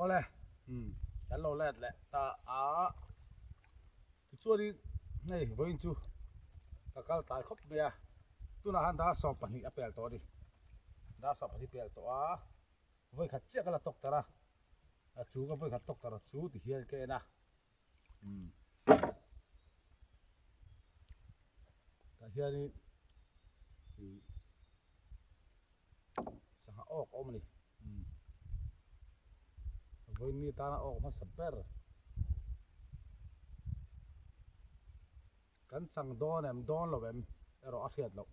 ole kan lo let le ta a chu đi nei voin chu ka kal tai khop bia tu na han da sop pani apel to đi da sop pani pel to a voi khat che kala tok tara a chu ka voi khat tok tara chu ti hian ke na ta hian ni sanga ok om ni voi ni ta na ok ma saper kan chang don em don lo em ero a hiat lo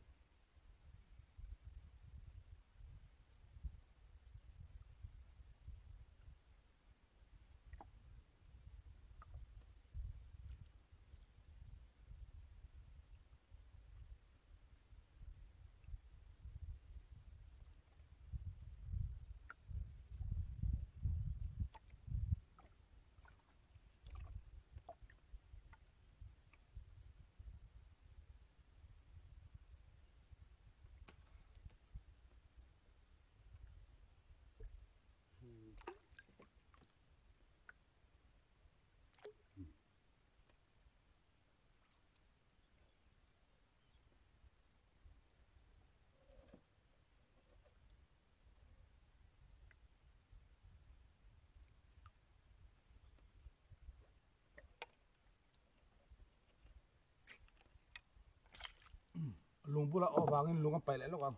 lung bula o wangin lunga pai le lo kam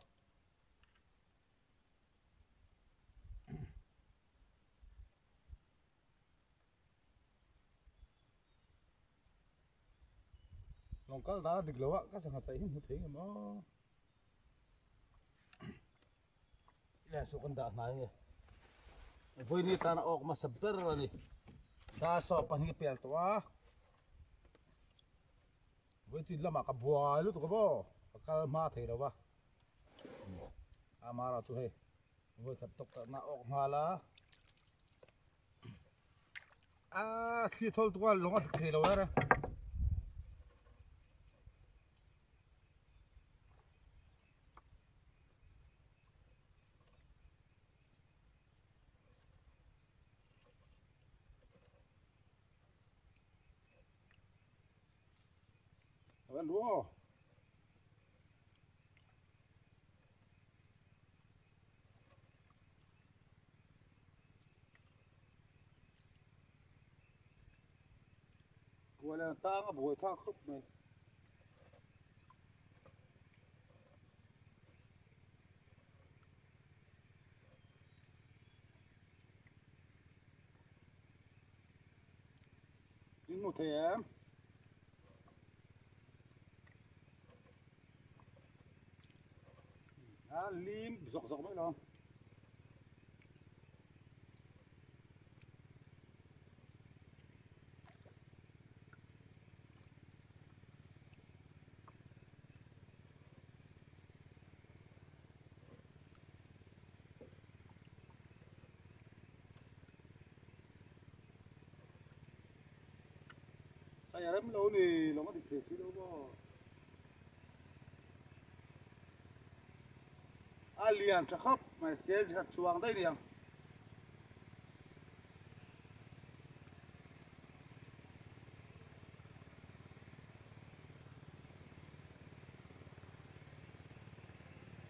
long kal da dik lo ka sanga chai him hu thei mo le su kan da nai nge voi ni ta na ok ma saber ni da so pan hi pel to a voi ti lama ka bua lu to ko bo ka ma thei lo wa a ma ra chu he voi khat tok na ok ma la a khi thol to wa longa thei lo ra kan duo wala ta nga buổi thang khúc này in một thèm lim dọc dọc mấy lòng saya rem lâu nè nó có được thể xí đâu có liền chắc khóc mà cái gì chuang đây liền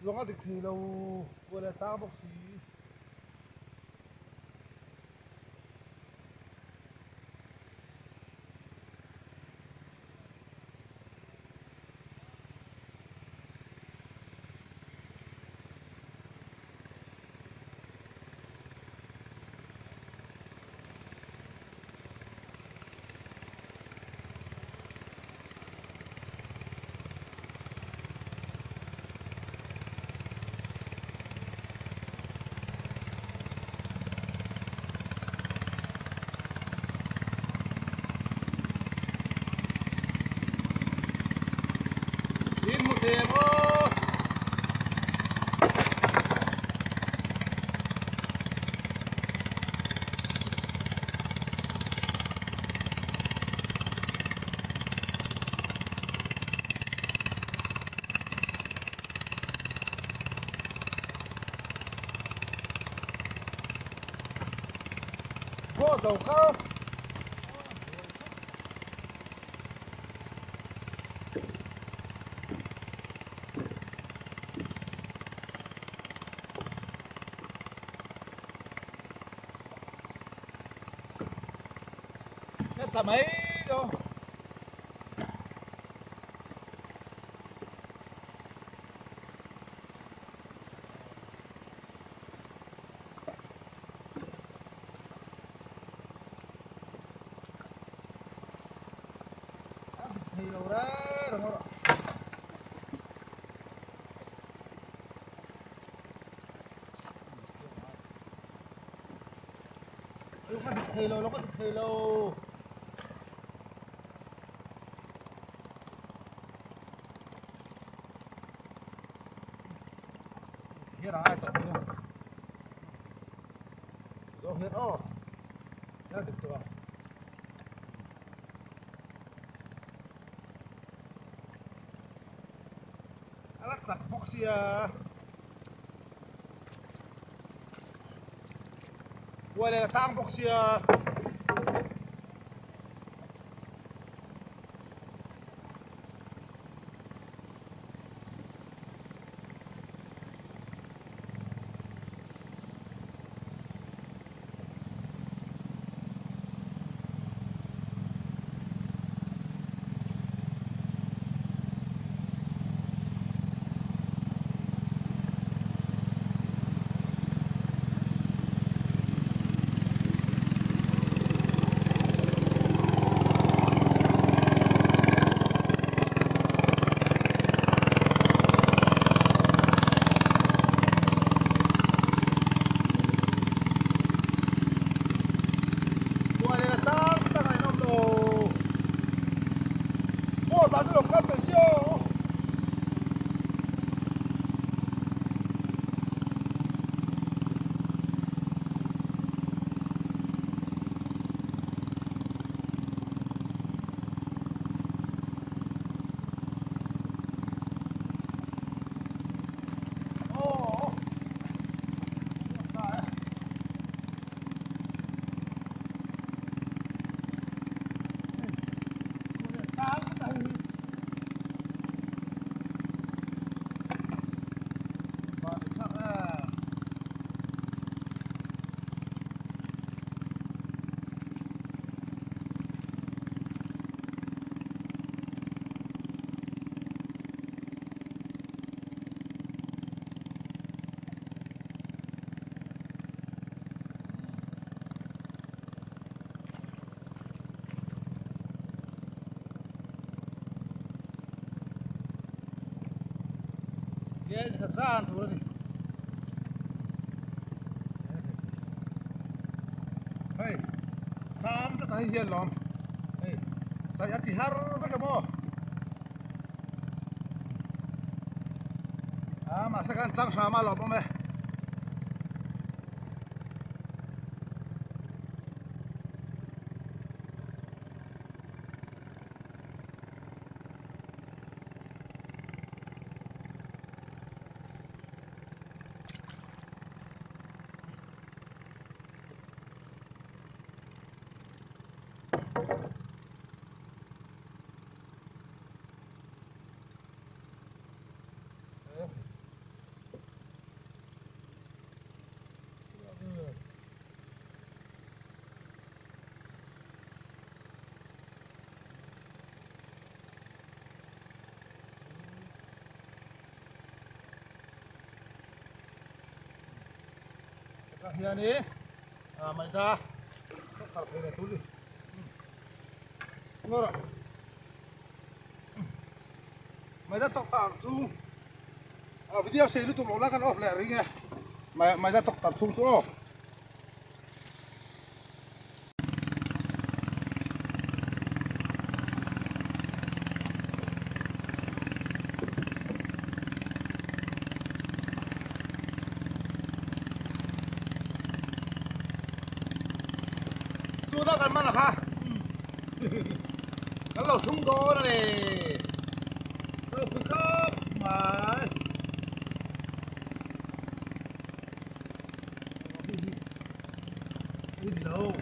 nó có được thì đâu gọi là ta bóc xí phố dầu cao nhất là mấy đâu thì đâu đó đúng không? Nó có thịt lô, nó có thịt lô. Hiện ai tổng nhá. Rồi hiện ô. Nó được chưa? Alak sat boxia. Quay là tang boxia. Tadi lo kan besio. Oh. Dia kerjaan tuh nih. Hei, kamu tuh tadi dia lom. Hei, saya tihar apa kamu? Ah, masakan cang sama lom apa? Kaya ni, may da, kalapay na tuloy. Ngora, may da toktar tu, video sa ilo tumula kan off le ringe, may da toktar tu tu. Tu đó kan mana ha? Kalau sunggo na le. Oh, pick up, my. Hello.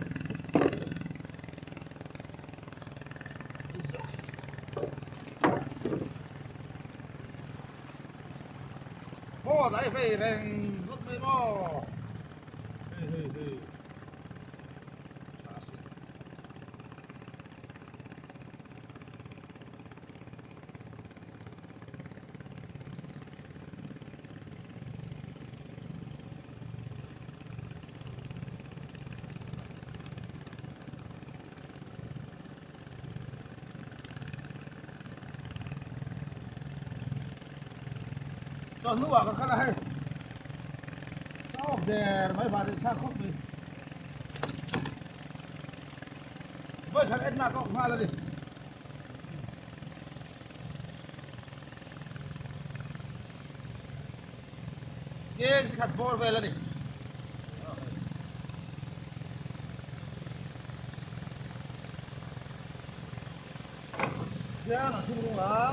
lại về rèn lúc đi mò hey hey hey cho nước vào cái này tao để mấy bà đi sang khóc đi với thằng em nào cộng hoa lên đi cái thật bò về lên đi cái là chung luôn hả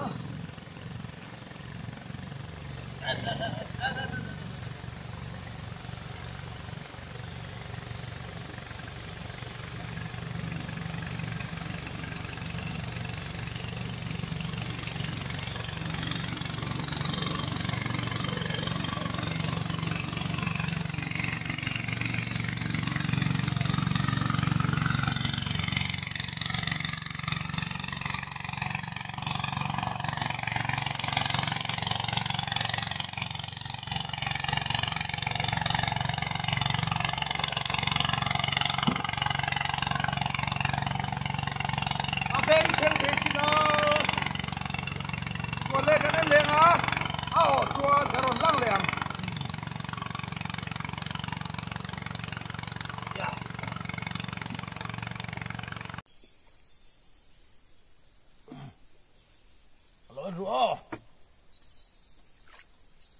bên trên thế thì nó còn lên cái này lên á chua cái rồi lăng liền lỗi rủa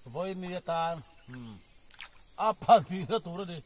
với mi ta apa phi nó tụt đi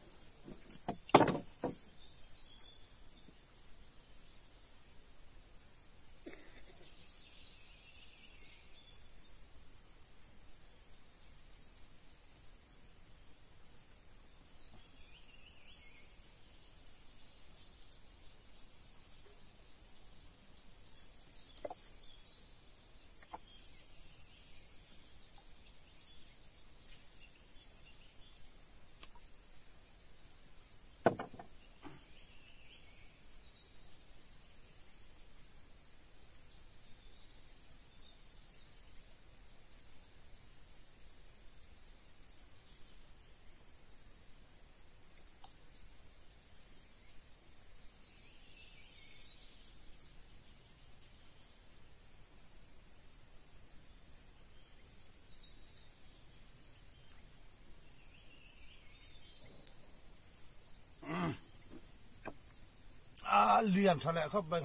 liền cho lại khắp bên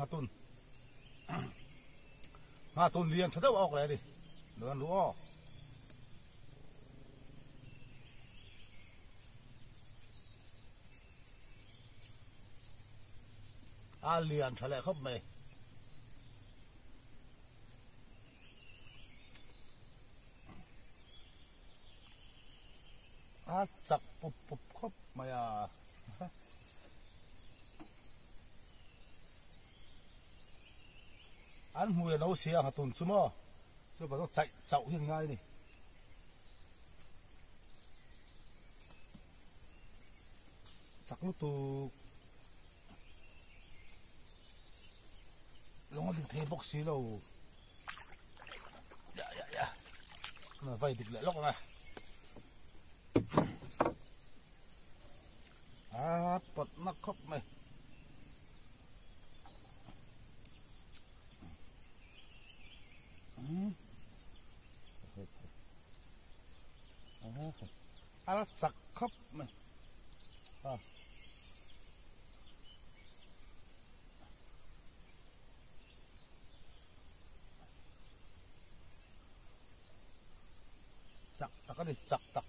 hà tun liền cho đâu ốc lại đi nữa lúa liền cho lại khắp bên chặt bụp bụp khắp mày ăn mùi nấu xía hạt tồn chứ mà chứ mà nó chạy chậu hiện ngay này chắc lúc tù nó đi thế bốc xí đâu dạ mà vậy thì lại lóc này bật nó khóc mày sặc khóc mày sặc tắc đi sặc tắc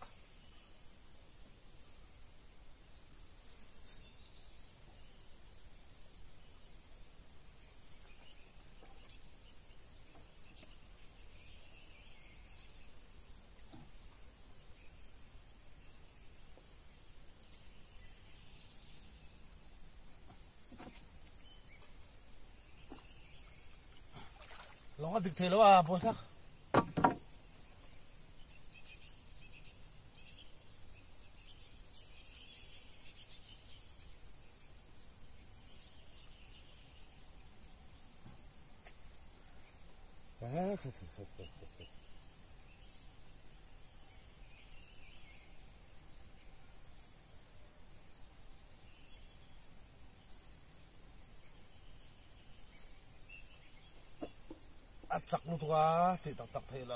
nó có thực thể đâu bố chắc chắc luôn quá thì tập tập thì là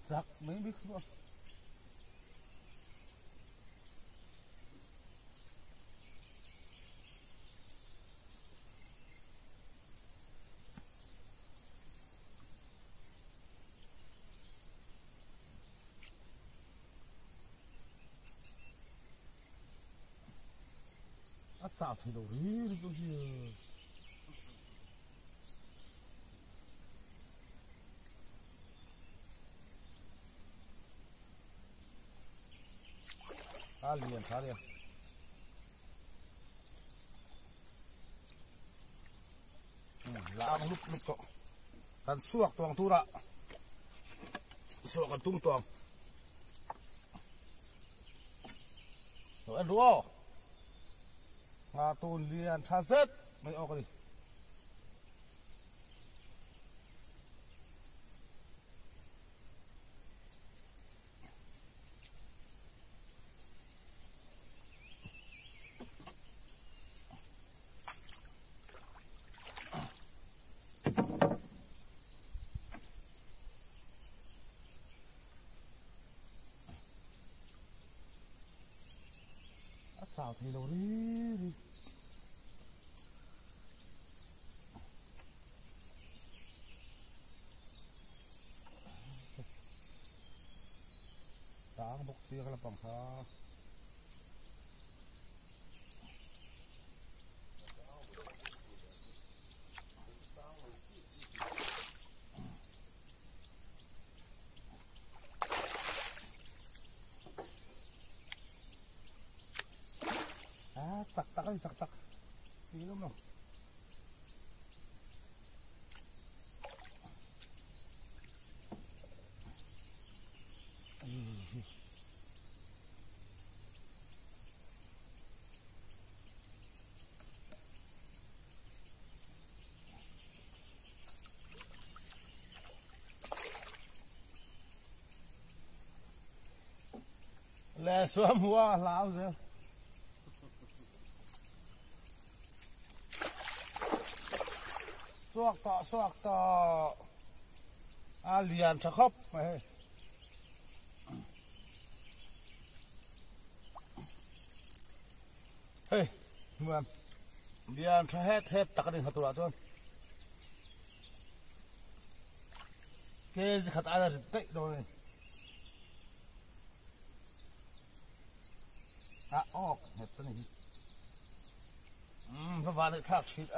chắc mấy biết không sao thì đâu đi tôi gì thả liền lá lúc lúc cọ kan suak tuang tu ra suak kan tung tuang rồi anh đua ngà tu liền thả rết mấy ô cái gì sao thì đâu đi sáng bốc tia là bằng sao sắc tắc đi lắm rồi lẹ xuống mua lão rồi suak to liền cho khóc mày hey mượn liền cho hết tắc đi hạt tụi tôi cái gì khát ai là tệ rồi hết cái này phải vào để thắt thịt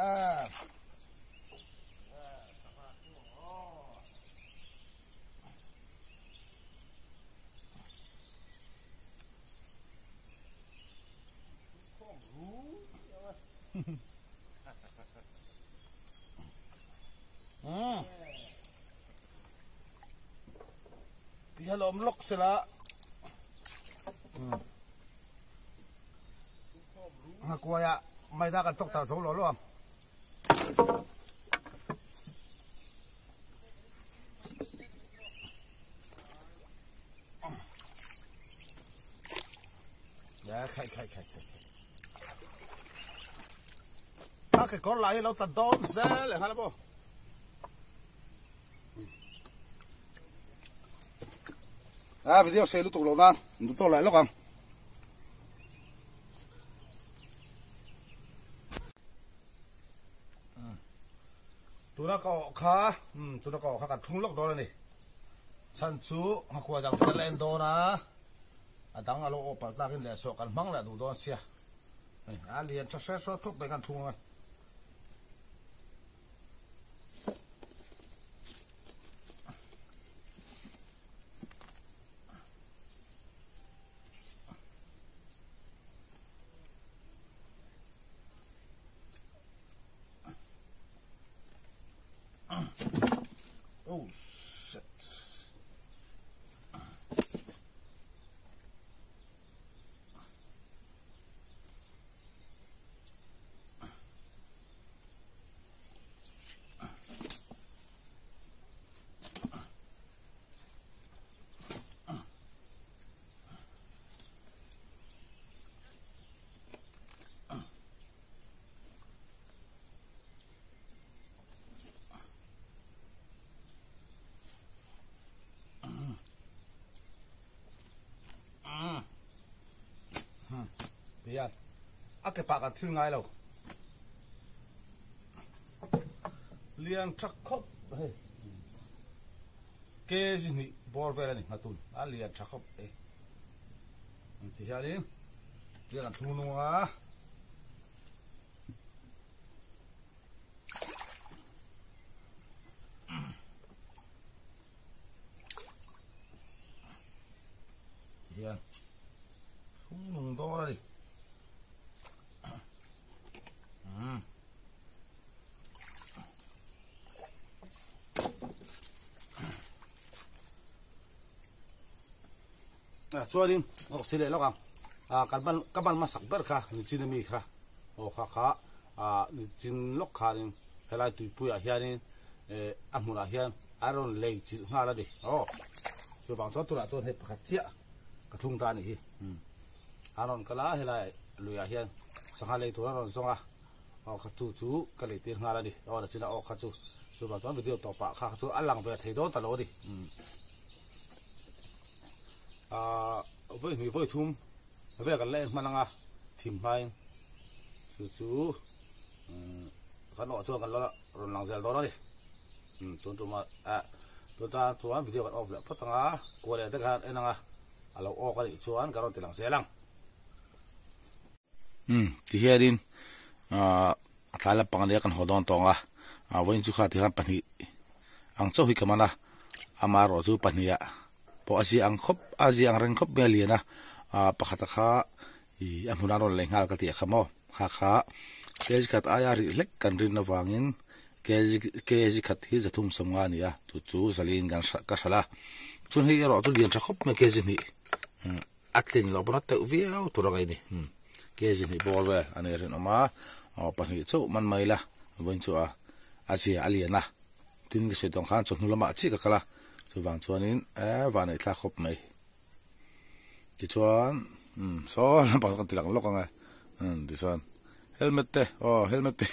thì hello lốc sẽ là qua ya mày ra cần tóc tàu số luôn khai cái con lại lâu tận tôm xe lại hay là bố video xe lúc tục lâu nan lúc tôi lại lúc không tụi nó có cả thung lốc đó này chăn chú hoặc qua rằng cái lên đó na adang alo opa takin le so kan mang la du don sia a lian cha so thok be kan thung oh shit Biar, ake pakai thil ngai lo, liang cakop, ke sini bor vela ni ngatun, liang cakop nanti hari dia kan tunung dia tunung dor ni. Chua đi, ngọc xí lệ lắm các bạn masak berkah, ni cina mi kah, kha, ni cin lok kah ni, helai tui pui ahian ni, amul ahian, aron lei cin ngala di, chua bang chua tu lah chua hei pakat cia, katung tani hi, aron kala helai lui ahian, sangat lei tu aron zonga, kacu kali tir ngala di, dah cina kacu, chua bang chua video topak kacu alang về thấy đó talo di. Với người với thum về cái lên mà năng tìm hai chú cái nọ cho cái đó rồi làm gì đó đi chúng mà chúng ta chụp video cái off lại phát tăng qua đây tất cả anh năng alo off cái chụp cái đó thì làm gì lăng thì hiện đi thay là bằng cái hồ đòn tòng với chú khát thì hắn bận hi ang châu hi cái mà na amaro chú bận hi po asi ang reng khop beliana pakhata kha I amuna ron lenghal ka ti khamo kha kezi khat aya ri lek kan rin na wangin kezi khat hi zathum samga ni chu zalin gan ka sala chun hi ro tu lian tha khop me kezi ni atlin lo bra te viau tu rongai ni kezi ni bol we ane ren ama pani chu man maila wen chu asi aliana tin ke se dong khan chon lama chi ka kala wang chuanin van ei thla khop mai ti chuan so lampa kan tilang lok anga ti chuan helmet te helmet te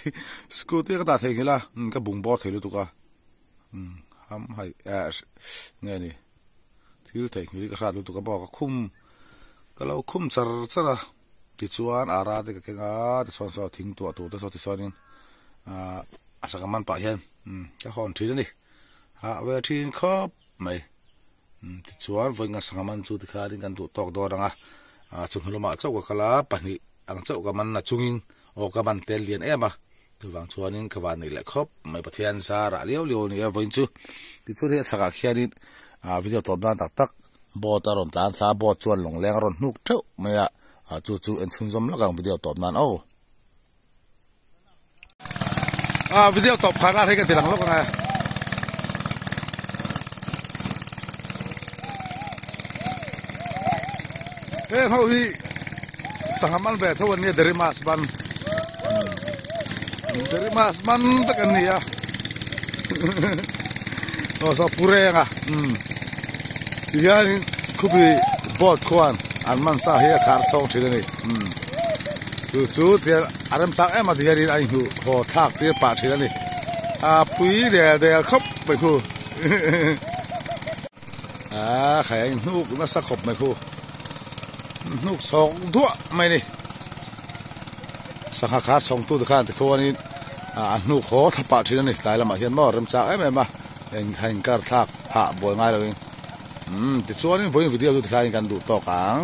scooty ka ta thengila ka bung bo thelu tuka ham hai nge ni thil thei ngi ka sa lu tuka bo ka khum ka lo khum chara ti chuan ara te ka kenga ti chuan so thing tu te so ti chuanin asaka man pa hian ka hon thi ni we thin khop mai ti chuan voinga sangaman chu ti kharin kan tu tok do ranga chunhloma chau ka kala pani ang chau ka man na chungin ka ban tel lian ema tu wang chuanin ka van nei le khop mai pathian sa ra leo ni voin chu ti chu he saka khianin video top dan tak bo ta ron tan sa bo chuan long leng ron hnuk theu mai chu en chunjom lakang video top nan video top khara he ka tilang lok na hau hi sangaman ve thon ni derimas ban takan ni so pure nga yani kubi bot kwan an man sa hi khar chong thile ni chu dia aram chak em ma dia ri ai hu ho thak te pa thile ni pui de khop mai khu khai nuk na sa khop mai khu nuk song thua mai ni sakha khar song tu khan te khoni nu kho thapa thina ni tai lama hian mo ram cha em hang kar thak ha boi ngai lo ti chuan in voin video tu khai kan du to kang